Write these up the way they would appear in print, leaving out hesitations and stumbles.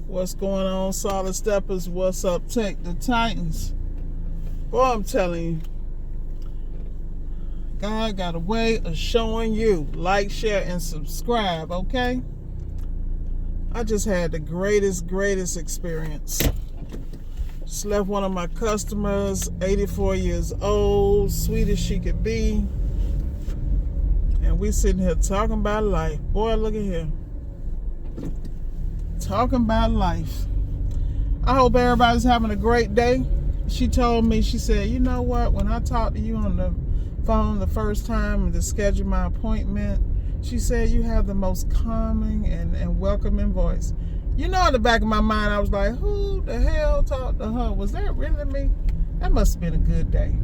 What's going on, Solid Steppers? What's up, Tech the Titans? Boy, I'm telling you, God got a way of showing you. Like, share, and subscribe, okay? I just had the greatest experience. Just left one of my customers, 84 years old, sweet as she could be. And we sitting here talking about life. Boy, look at here. Talking about life. I hope everybody's having a great day. She told me, she said, you know what, when I talked to you on the phone the first time to schedule my appointment, she said you have the most calming and welcoming voice. You know, in the back of my mind, I was like, who the hell talked to her? Was that really me? That must have been a good day.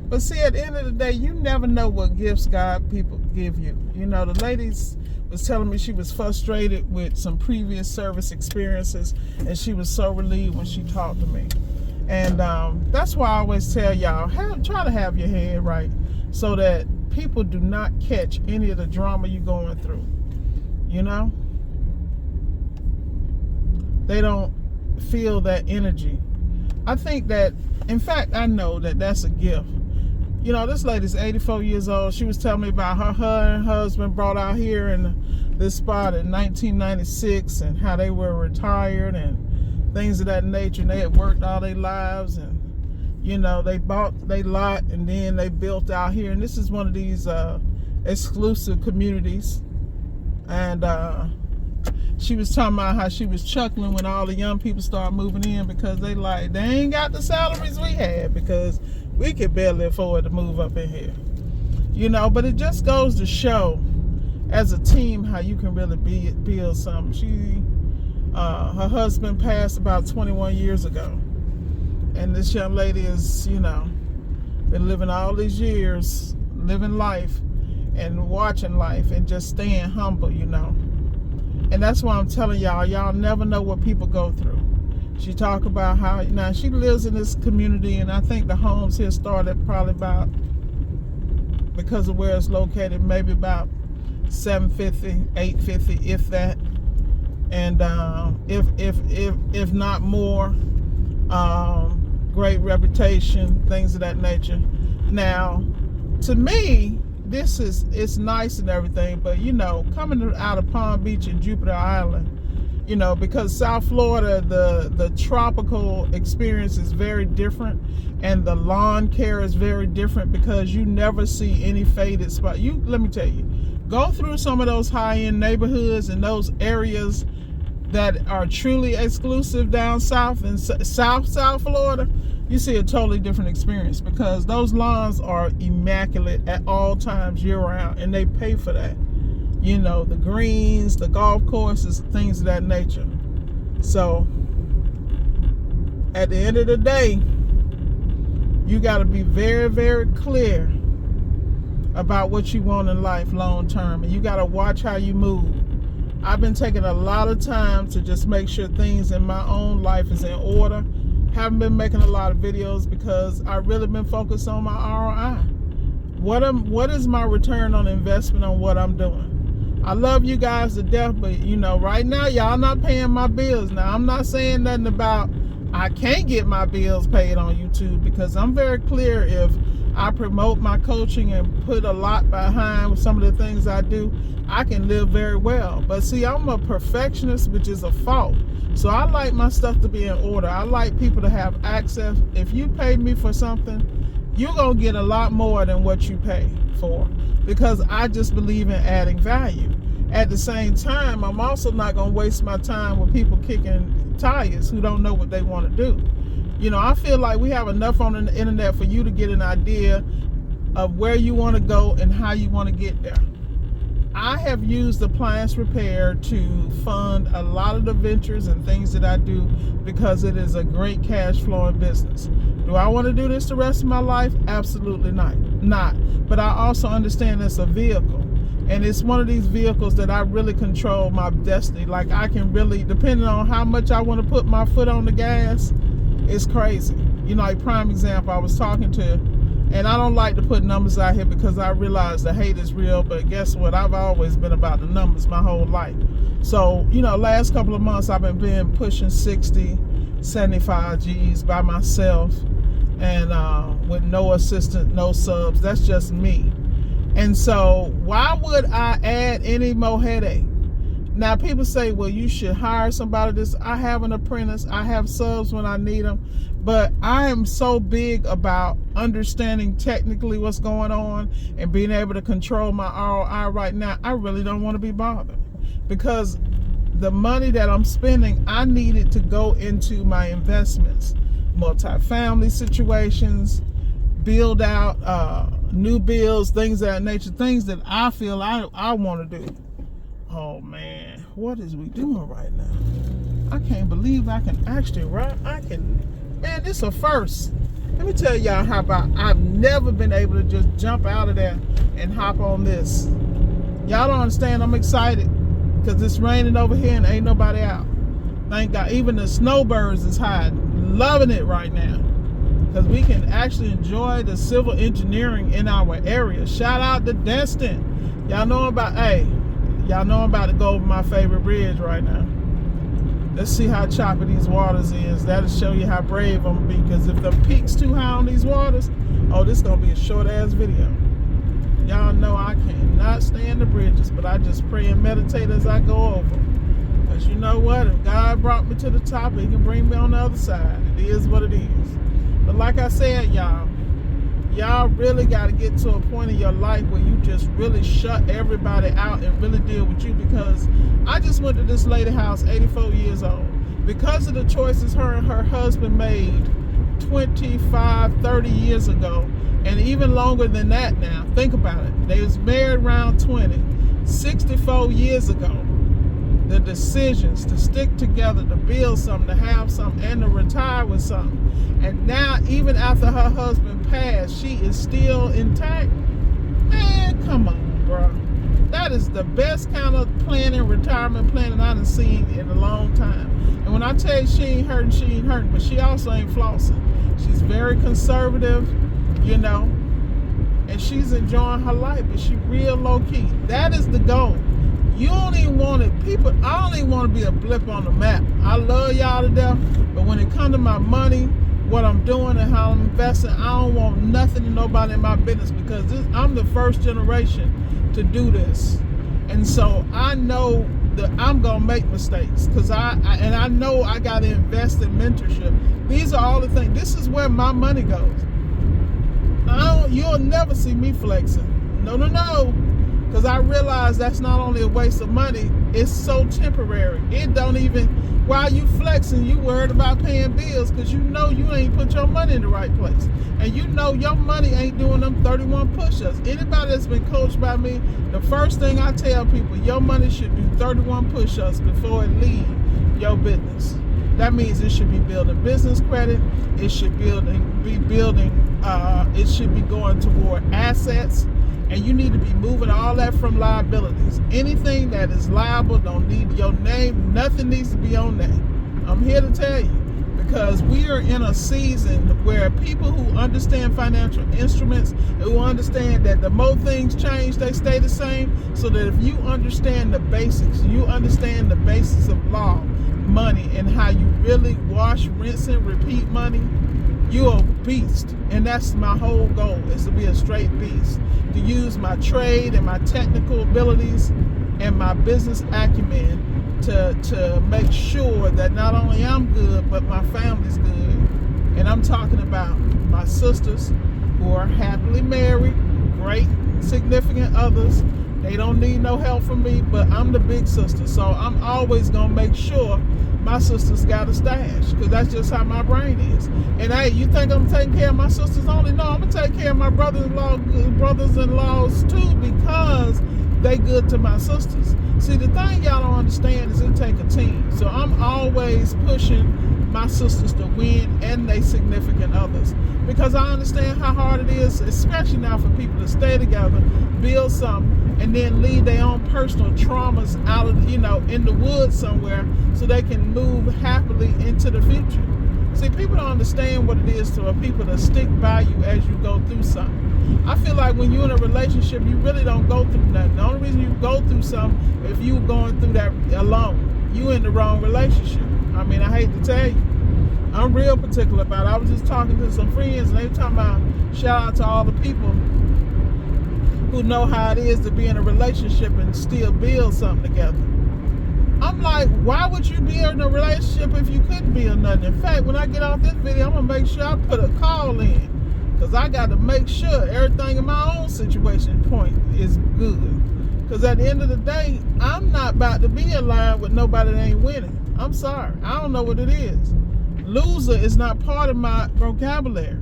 But see, at the end of the day, you never know what gifts God people give you. You know, the ladies was telling me she was frustrated with some previous service experiences, and she was so relieved when she talked to me. And that's why I always tell y'all, try to have your head right so that people do not catch any of the drama you're going through. You know? They don't feel that energy. I think that, in fact, I know that that's a gift. You know, this lady's 84 years old. She was telling me about her and husband brought out here in this spot in 1996 and how they were retired and things of that nature. And they had worked all their lives, and, you know, they bought their lot and then they built out here. And this is one of these exclusive communities. And she was talking about how she was chuckling when all the young people started moving in because they ain't got the salaries we had because we could barely afford to move up in here. You know, but it just goes to show as a team how you can really build something. Her husband passed about 21 years ago. And this young lady is, you know, been living all these years, living life and watching life and just staying humble, you know. And that's why I'm telling y'all never know what people go through. She talked about how, now she lives in this community, and I think the homes here started probably about, because of where it's located, maybe about $750, $850, if that. And if not more, great reputation, things of that nature. Now, to me, it's nice and everything, but you know, coming out of Palm Beach and Jupiter Island, you know, because South Florida, the tropical experience is very different, and the lawn care is very different because you never see any faded spot. Let me tell you, go through some of those high-end neighborhoods and those areas that are truly exclusive down south in South Florida. You see a totally different experience because those lawns are immaculate at all times year-round, and they pay for that. You know, the greens, the golf courses, things of that nature. So, at the end of the day, you got to be very clear about what you want in life long term, and you got to watch how you move. I've been taking a lot of time to just make sure things in my own life is in order. Haven't been making a lot of videos because I've really been focused on my ROI. What is my return on investment on what I'm doing? I love you guys to death, but you know, right now y'all not paying my bills. Now, I'm not saying nothing about I can't get my bills paid on YouTube, because I'm very clear if I promote my coaching and put a lot behind some of the things I do, I can live very well. But see, I'm a perfectionist, which is a fault. So I like my stuff to be in order. I like people to have access. If you pay me for something, you're going to get a lot more than what you pay for, because I just believe in adding value. At the same time, I'm also not going to waste my time with people kicking tires who don't know what they want to do. You know, I feel like we have enough on the internet for you to get an idea of where you want to go and how you want to get there. I have used appliance repair to fund a lot of the ventures and things that I do because it is a great cash flowing business. Do I want to do this the rest of my life? Absolutely not. But I also understand it's a vehicle. And it's one of these vehicles that I really control my destiny. Like, I can really, depending on how much I want to put my foot on the gas, it's crazy. You know, like prime example, I was talking to And I don't like to put numbers out here because I realize the hate is real, but guess what? I've always been about the numbers my whole life. So, last couple of months I've been pushing 60, 75 G's by myself, and with no assistant, no subs. That's just me. And so why would I add any more headache? Now, people say, well, you should hire somebody. I have an apprentice. I have subs when I need them. But I am so big about understanding technically what's going on and being able to control my ROI right now. I really don't want to be bothered, because the money that I'm spending, I need it to go into my investments, multifamily situations, build out new builds, things of that nature, things that I feel I want to do. Oh man, what is we doing right now? I can't believe I can actually ride. Man, this is a first. Let me tell y'all how about I've never been able to just jump out of there and hop on this. Y'all don't understand. I'm excited because it's raining over here and ain't nobody out. Thank God. Even the snowbirds is hiding. Loving it right now because we can actually enjoy the civil engineering in our area. Shout out to Destin. Y'all know about, y'all know I'm about to go over my favorite bridge right now. Let's see how choppy these waters is. That'll show you how brave I'm gonna be, because if the peak's too high on these waters, oh, this is gonna be a short ass video. Y'all know I cannot stand the bridges, but I just pray and meditate as I go over. Because you know what? If God brought me to the top, He can bring me on the other side. It is what it is. But like I said, y'all really got to get to a point in your life where you just really shut everybody out and really deal with you. Because I just went to this lady house, 84 years old, because of the choices her and her husband made 25, 30 years ago, and even longer than that now. Think about it. They was married around 20, 64 years ago. The decisions to stick together, to build something, to have something, and to retire with something. And now, even after her husband passed, she is still intact. Man, come on, bro. That is the best kind of retirement planning I done seen in a long time. And when I tell you she ain't hurting, but she also ain't flossing. She's very conservative, and she's enjoying her life, but she real low key. That is the goal. You don't even want it. I don't even want to be a blip on the map. I love y'all to death, but when it comes to my money, what I'm doing and how I'm investing, I don't want nothing to nobody in my business, because I'm the first generation to do this. And so I know that I'm going to make mistakes, because I know I got to invest in mentorship. These are all the things. This is where my money goes. You'll never see me flexing. No. Because I realize that's not only a waste of money, it's so temporary. It don't even, while you flexing, you worried about paying bills, because you ain't put your money in the right place. And your money ain't doing them 31 push-ups. Anybody that's been coached by me, the first thing I tell people, your money should do 31 push-ups before it leave your business. That means it should be building business credit. It should be going toward assets. And you need to be moving all that from liabilities. Anything that is liable don't need your name. Nothing needs to be on that. I'm here to tell you, because we are in a season where people who understand financial instruments, who understand that the more things change, they stay the same. So that if you understand the basics, you understand the basics of law, money, and how you really wash, rinse, and repeat money, you're a beast. And that's my whole goal, is to be a straight beast, to use my trade and my technical abilities and my business acumen to make sure that not only I'm good, but my family's good. And I'm talking about my sisters who are happily married, great significant others. They don't need no help from me, but I'm the big sister. So I'm always going to make sure my sister's got a stash, because that's just how my brain is. And hey, you think I'm taking care of my sisters only? No, I'm going to take care of my brothers-in-laws too, because they good to my sisters. See, the thing y'all don't understand is it take a team. So I'm always pushing my sisters to win, and they significant others, because I understand how hard it is, especially now, for people to stay together, build something, and then leave their own personal traumas out of, in the woods somewhere, so they can move happily into the future. See, people don't understand what it is for people to stick by you as you go through something. I feel like when you're in a relationship, you really don't go through nothing. The only reason you go through something if you going through that alone. You in the wrong relationship. I mean, I hate to tell you. I'm real particular about it. I was just talking to some friends, and they were talking about, shout out to all the people who know how it is to be in a relationship and still build something together. I'm like, why would you be in a relationship if you couldn't build nothing? In fact, when I get off this video, I'm going to make sure I put a call in. Because I got to make sure everything in my own situation point is good. Because at the end of the day, I'm not about to be in line with nobody that ain't winning. I'm sorry. I don't know what it is. Loser is not part of my vocabulary.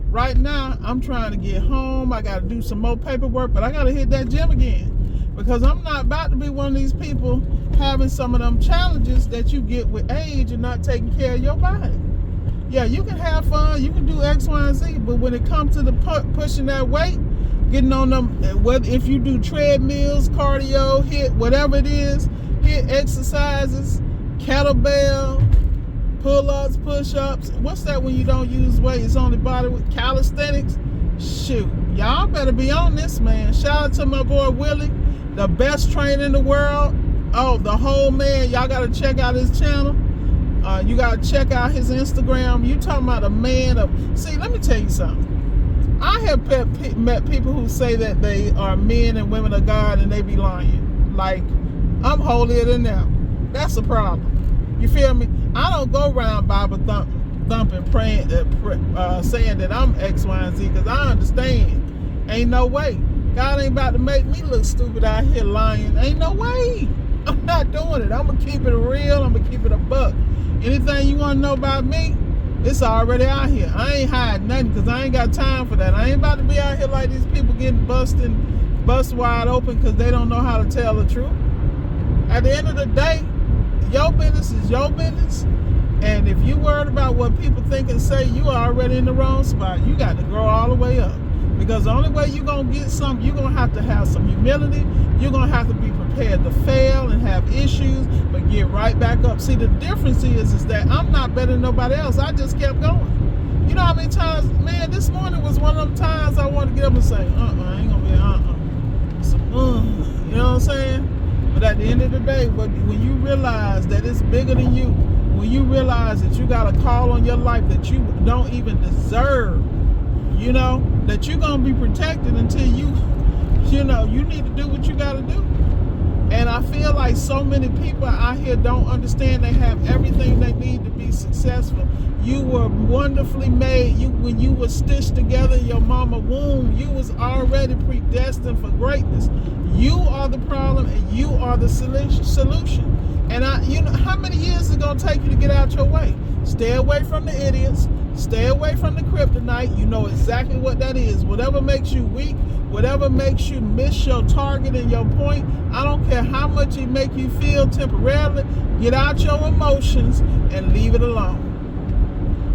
Right now, I'm trying to get home. I got to do some more paperwork, but I got to hit that gym again. Because I'm not about to be one of these people having some of them challenges that you get with age and not taking care of your body. Yeah, you can have fun, you can do X, Y, and Z, but when it comes to the pushing that weight, getting on them, whether if you do treadmills, cardio, hit whatever it is, hit exercises, kettlebell, pull-ups, push-ups. What's that when you don't use weight? It's only body with calisthenics. Shoot, y'all better be on this, man. Shout out to my boy Willie, the best trainer in the world. Oh, the whole man. Y'all got to check out his channel. You got to check out his Instagram. You talking about a man of... See, let me tell you something. I have met people who say that they are men and women of God and they be lying. Like, I'm holier than thou. That's a problem. You feel me? I don't go around Bible thumping, praying, saying that I'm X, Y, and Z, because I understand. Ain't no way. God ain't about to make me look stupid out here lying. Ain't no way. I'm not doing it. I'm going to keep it real. I'm going to keep it a buck. Anything you want to know about me, it's already out here. I ain't hiding nothing because I ain't got time for that. I ain't about to be out here like these people getting bust wide open because they don't know how to tell the truth. At the end of the day, your business is your business. And if you worried about what people think and say, you are already in the wrong spot. You got to grow all the way up. Because the only way you're going to get something, you're going to have some humility. You're going to have to be prepared to fail and have issues, but get right back up. See, the difference is that I'm not better than nobody else. I just kept going. You know how many times, man, this morning was one of them times I wanted to get up and say, I ain't going to be, so, you know what I'm saying? But at the end of the day, when you realize that it's bigger than you, when you realize that you got a call on your life that you don't even deserve, you know, that you're going to be protected until you need to do what you got to do. And I feel like so many people out here don't understand they have everything they need to be successful. You were wonderfully made. When you were stitched together in your mama womb, you was already predestined for greatness. You are the problem and you are the solution. And you know how many years is it going to take you to get out your way? Stay away from the idiots. Stay away from the kryptonite. You know exactly what that is. Whatever makes you weak, whatever makes you miss your target and your point, I don't care how much it make you feel temporarily, get out your emotions and leave it alone.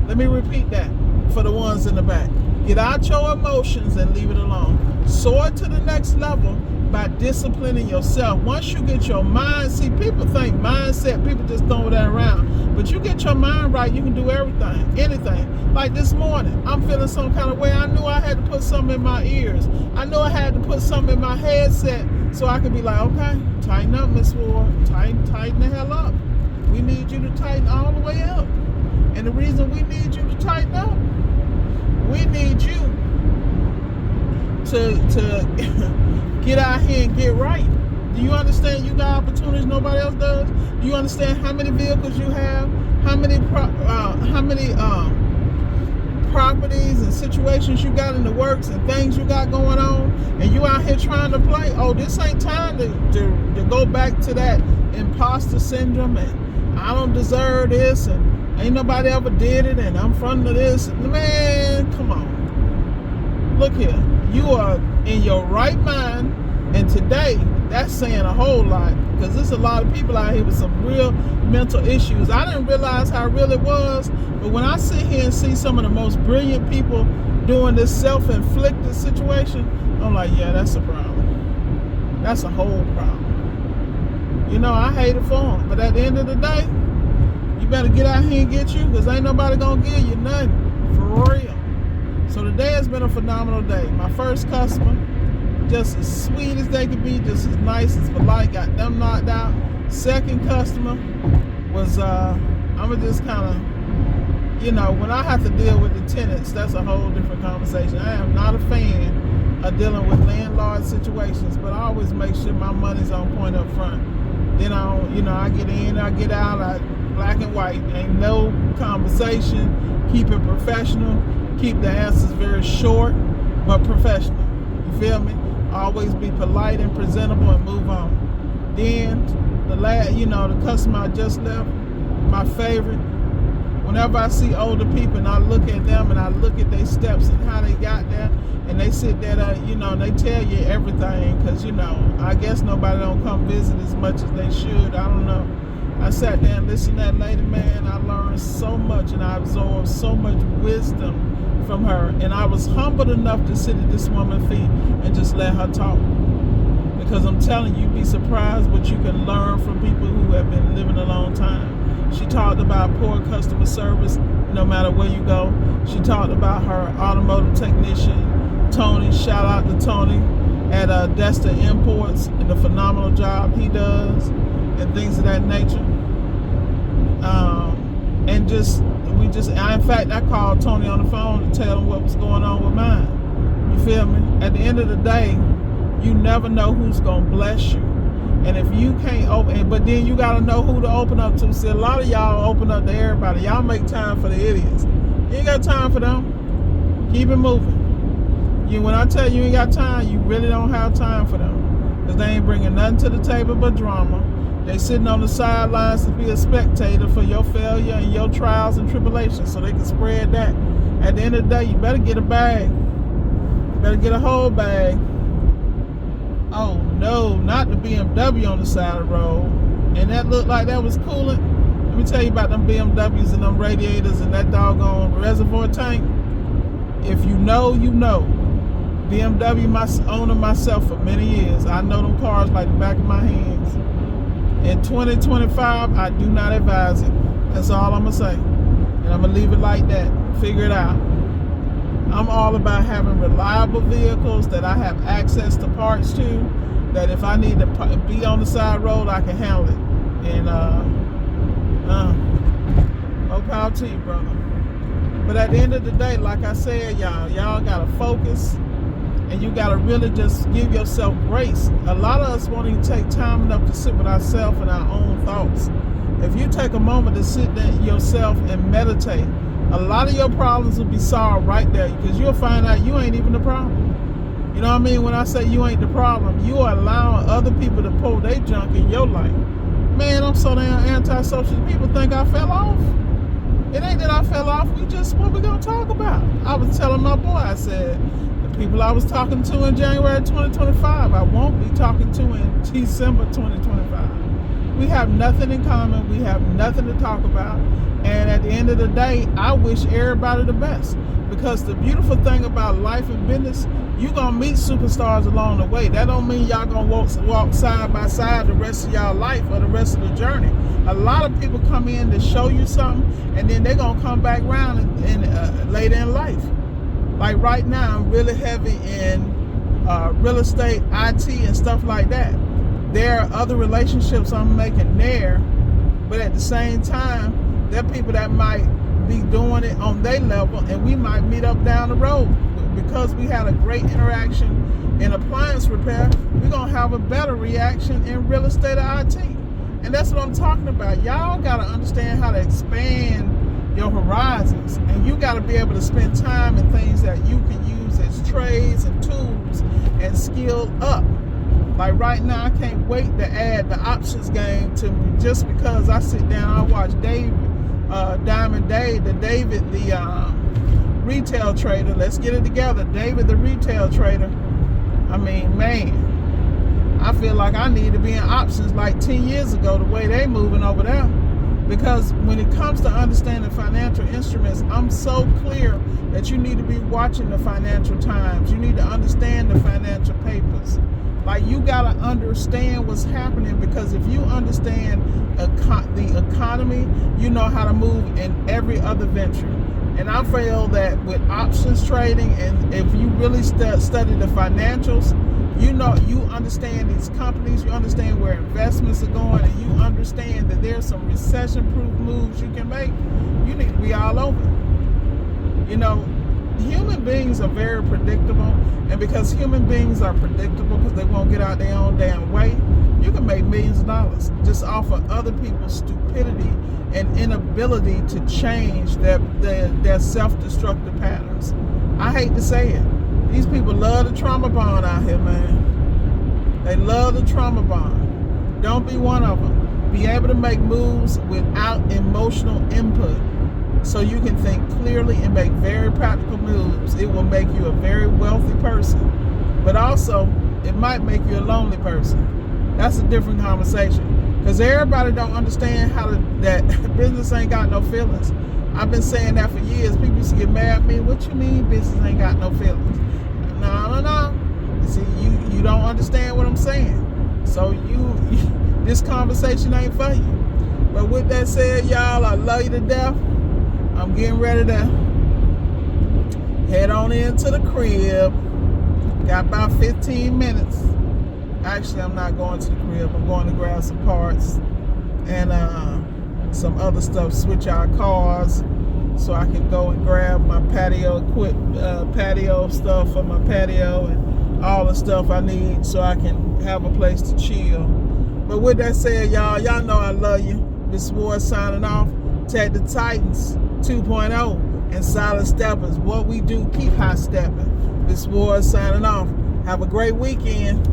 Let me repeat that for the ones in the back. Get out your emotions and leave it alone. Soar to the next level by disciplining yourself. Once you get your mind, see, people think mindset, people just throw that around. But you get your mind right, you can do everything, anything. Like this morning, I'm feeling some kind of way. I knew I had to put something in my ears. I knew I had to put something in my headset so I could be like, okay, tighten up, Miss Ward. Tighten the hell up. We need you to tighten all the way up. And the reason we need you to tighten up, we need you to get out here and get right. Do you understand you got opportunities nobody else does? Do you understand how many vehicles you have? How many properties and situations you got in the works and things you got going on? And you out here trying to play. Oh, this ain't time to go back to that imposter syndrome and I don't deserve this and ain't nobody ever did it and I'm from this. Man, come on. Look here. You are in your right mind, and today that's saying a whole lot because there's a lot of people out here with some real mental issues. I didn't realize how real it was, but when I sit here and see some of the most brilliant people doing this self-inflicted situation, I'm like, yeah, that's a problem. That's a whole problem. You know, I hate it for them, but at the end of the day, you better better get out here and get you, because ain't nobody gonna give you nothing, for real. So today has been a phenomenal day. My first customer, just as sweet as they could be, just as nice as polite, got them knocked out. Second customer was, I'ma just kind of, when I have to deal with the tenants, that's a whole different conversation. I am not a fan of dealing with landlord situations, but I always make sure my money's on point up front. Then I get in, I get out, I black and white, ain't no conversation, keep it professional, keep the answers very short, but professional. You feel me? Always be polite and presentable and move on. Then the customer I just left, my favorite. Whenever I see older people and I look at them and I look at their steps and how they got there, and they sit there, and they tell you everything, because I guess nobody don't come visit as much as they should. I don't know. I sat there and listened to that lady, man. I learned so much and I absorbed so much wisdom from her, and I was humbled enough to sit at this woman's feet and just let her talk. Because I'm telling you, you'd be surprised what you can learn from people who have been living a long time. She talked about poor customer service no matter where you go. She talked about her automotive technician, Tony. Shout out to Tony at Desta Imports and the phenomenal job he does and things of that nature. In fact, I called Tony on the phone to tell him what was going on with mine. You feel me? At the end of the day, you never know who's gonna bless you. And if you can't open, but then you gotta know who to open up to. See, a lot of y'all open up to everybody. Y'all make time for the idiots. You ain't got time for them. Keep it moving. When I tell you ain't got time, you really don't have time for them. Because they ain't bringing nothing to the table but drama. They sitting on the sidelines to be a spectator for your failure and your trials and tribulations so they can spread that. At the end of the day, you better get a bag. You better get a whole bag. Oh no, not the BMW on the side of the road. And that looked like that was coolant. Let me tell you about them BMWs and them radiators and that doggone reservoir tank. If you know, you know. BMW, owner myself for many years. I know them cars like the back of my hands. In 2025, I do not advise it. That's all I'm going to say. And I'm going to leave it like that. Figure it out. I'm all about having reliable vehicles that I have access to parts to, that if I need to be on the side road, I can handle it. And more power to you, brother. But at the end of the day, like I said, y'all got to focus. And you got to really just give yourself grace. A lot of us won't even take time enough to sit with ourselves and our own thoughts. If you take a moment to sit there yourself and meditate, a lot of your problems will be solved right there, because you'll find out you ain't even the problem. You know what I mean? When I say you ain't the problem, you are allowing other people to pull their junk in your life. Man, I'm so damn antisocial. People think I fell off. It ain't that I fell off. What we gonna talk about? I was telling my boy, I said, people I was talking to in January 2025, I won't be talking to in December 2025. We have nothing in common. We have nothing to talk about. And at the end of the day, I wish everybody the best. Because the beautiful thing about life and business, you're going to meet superstars along the way. That don't mean y'all going to walk side by side the rest of y'all life or the rest of the journey. A lot of people come in to show you something, and then they're going to come back around and later in life. Like right now, I'm really heavy in real estate, IT, and stuff like that. There are other relationships I'm making there, but at the same time, there are people that might be doing it on their level, and we might meet up down the road. Because we had a great interaction in appliance repair, we're going to have a better reaction in real estate or IT. And that's what I'm talking about. Y'all got to understand how to expand your horizons, and you got to be able to spend time in things that you can use as trades and tools and skill up. Like right now, I can't wait to add the options game to me, just because I sit down, I watch Diamond Dave, the retail trader. Let's get it together. David, the retail trader. I mean, man, I feel like I need to be in options like 10 years ago, the way they moving over there. Because when it comes to understanding financial instruments, I'm so clear that you need to be watching the Financial Times. You need to understand the financial papers. Like, you gotta understand what's happening, because if you understand the economy, you know how to move in every other venture. And I feel that with options trading, and if you really study the financials, you know, you understand these companies, you understand where investments are going, and you understand that there's some recession-proof moves you can make. You need to be all over it. You know, human beings are very predictable, and because human beings are predictable because they won't get out their own damn way, you can make millions of dollars just off of other people's stupidity and inability to change their self-destructive patterns. I hate to say it. These people love the trauma bond out here, man. They love the trauma bond. Don't be one of them. Be able to make moves without emotional input, so you can think clearly and make very practical moves. It will make you a very wealthy person, but also it might make you a lonely person. That's a different conversation, because everybody don't understand that business ain't got no feelings. I've been saying that for years. People used to get mad at me. What you mean business ain't got no feelings? No. See, you don't understand what I'm saying. So this conversation ain't for you. But with that said, y'all, I love you to death. I'm getting ready to head on into the crib. Got about 15 minutes. Actually, I'm not going to the crib. I'm going to grab some parts and some other stuff, switch out cars, so I can go and grab my patio stuff for my patio and all the stuff I need so I can have a place to chill. But with that said, y'all know I love you. This is Ward signing off. Tag the Titans 2.0 and Silent Steppers. What we do, keep high stepping. This is Ward signing off. Have a great weekend.